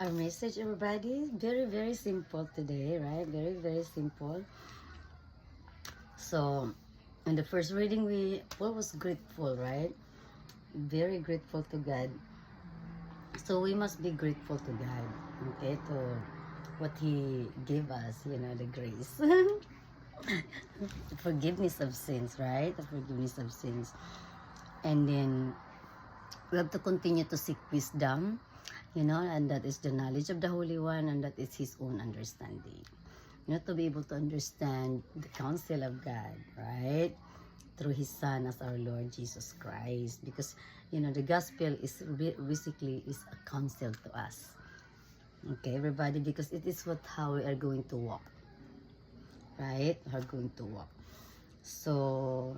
Our message, everybody, very, very simple today, right? Very, very simple. So, in the first reading, Paul was grateful, right? Very grateful to God. So, we must be grateful to God, okay? To what He gave us, the grace. The forgiveness of sins, right? The forgiveness of sins. And then, we have to continue to seek wisdom, and that is the knowledge of the Holy One, and that is His own understanding. To be able to understand the counsel of God, right? Through His Son as our Lord Jesus Christ. Because, the gospel is basically is a counsel to us. Okay, everybody, because it is how we are going to walk. Right? We are going to walk. So,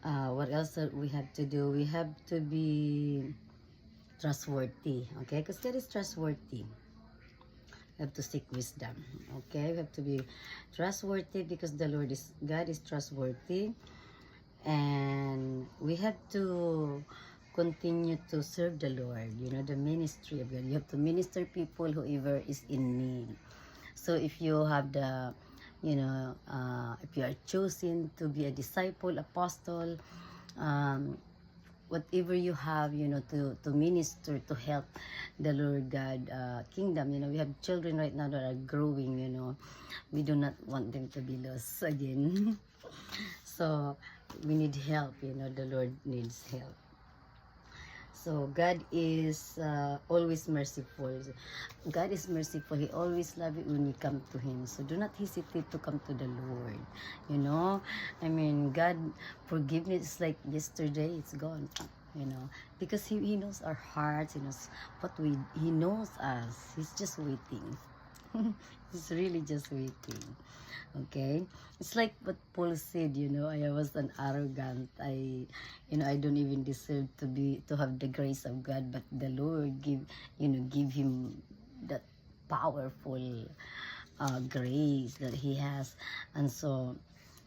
what else that we have to do? We have to be trustworthy. Okay? Because God is trustworthy. We have to seek wisdom. Okay, we have to be trustworthy because God is trustworthy, and we have to continue to serve the Lord. The ministry of God. You have to minister people whoever is in need. So if you have if you are chosen to be a disciple, apostle, whatever you have, to minister, to help the Lord God kingdom. We have children right now that are growing, we do not want them to be lost again. So we need help, the Lord needs help. So God is always merciful. God is merciful. He always loves you when you come to Him. So do not hesitate to come to the Lord. God, forgiveness is like yesterday, it's gone. Because He knows our hearts. He knows He knows us. He's just waiting. He's really just waiting. Okay, it's like what Paul said. I was an arrogant. I don't even deserve to have the grace of God, but the Lord give him that powerful grace that He has. And so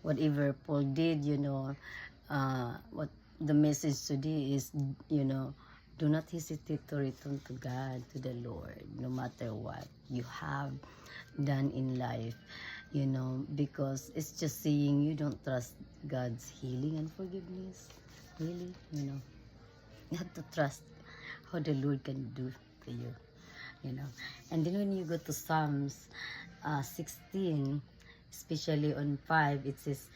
whatever Paul did, what the message today is, do not hesitate to return to God, to the Lord, no matter what you have done in life, because it's just saying you don't trust God's healing and forgiveness. Really, you have to trust how the Lord can do to you. And then when you go to Psalms 16, especially on 5, it says,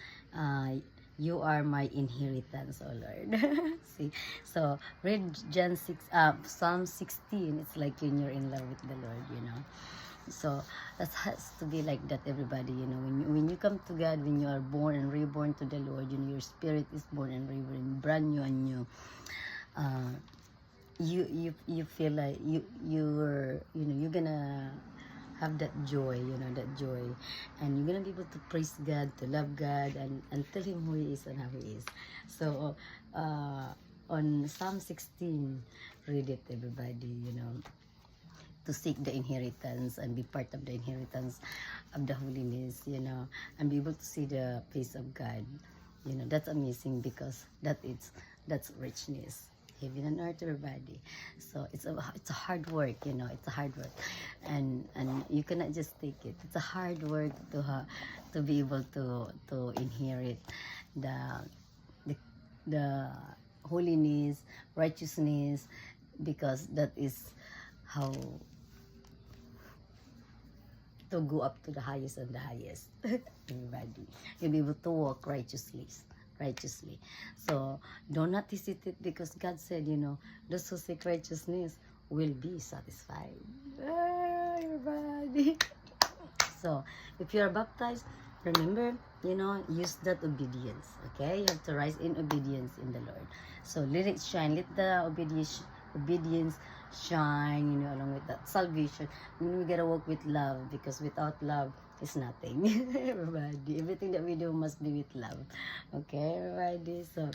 you are my inheritance, O Lord. See, so read Psalm 16. It's like when you're in love with the Lord. So that has to be like that, everybody. When you come to God, when you are born and reborn to the Lord, your spirit is born and reborn, brand new and new. You feel like you're gonna have that joy, and you're gonna be able to praise God, to love God, and tell Him who He is and how He is. So on Psalm 16, read it, everybody. To seek the inheritance and be part of the inheritance of the holiness, and be able to see the face of God. That's amazing, because that's richness. Heaven and earth, everybody. So it's a hard work, it's a hard work, and you cannot just take it. It's a hard work to be able to inherit the the holiness, righteousness, because that is how to go up to the highest and the highest. Everybody, you'll be able to walk righteously. So do not hesitate, because God said, those who seek righteousness will be satisfied. Everybody. So if you are baptized, remember, use that obedience. Okay, you have to rise in obedience in the Lord. So let it shine. Let the obedience shine, along with that salvation. We gotta walk with love, because without love is nothing. Everybody, everything that we do must be with love. Okay, everybody. So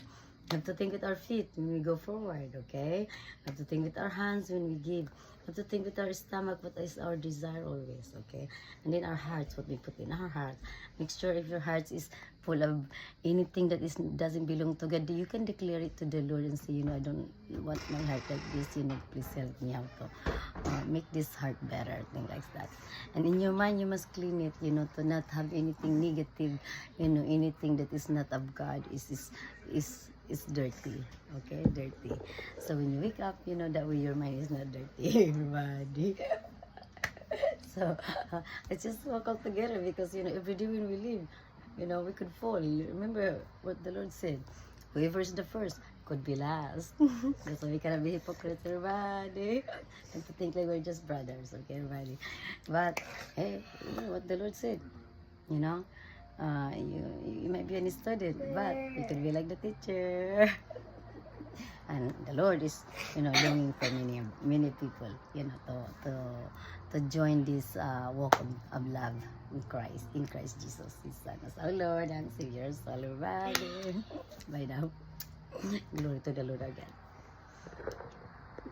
We have to think with our feet when we go forward, okay? We have to think with our hands when we give. We have to think with our stomach what is our desire always, okay? And then our hearts, what we put in our heart. Make sure if your heart is full of anything that is doesn't belong to God, you can declare it to the Lord and say, I don't want my heart like this. Please help me how to make this heart better, things like that. And in your mind, you must clean it, to not have anything negative, anything that is not of God is dirty, okay, dirty. So when you wake up, that way your mind is not dirty, everybody. So let's just walk out together because every day when we live, we could fall. Remember what the Lord said: whoever is the first could be last. So we cannot be hypocrites, everybody, and to think like we're just brothers, okay, everybody. But hey, what the Lord said, you know. You might be an student, but you could be like the teacher. And the Lord is, longing for many people, to join this walk of love in Christ Jesus, His Son, as our Lord and Savior. So everybody, bye now. Glory to the Lord again.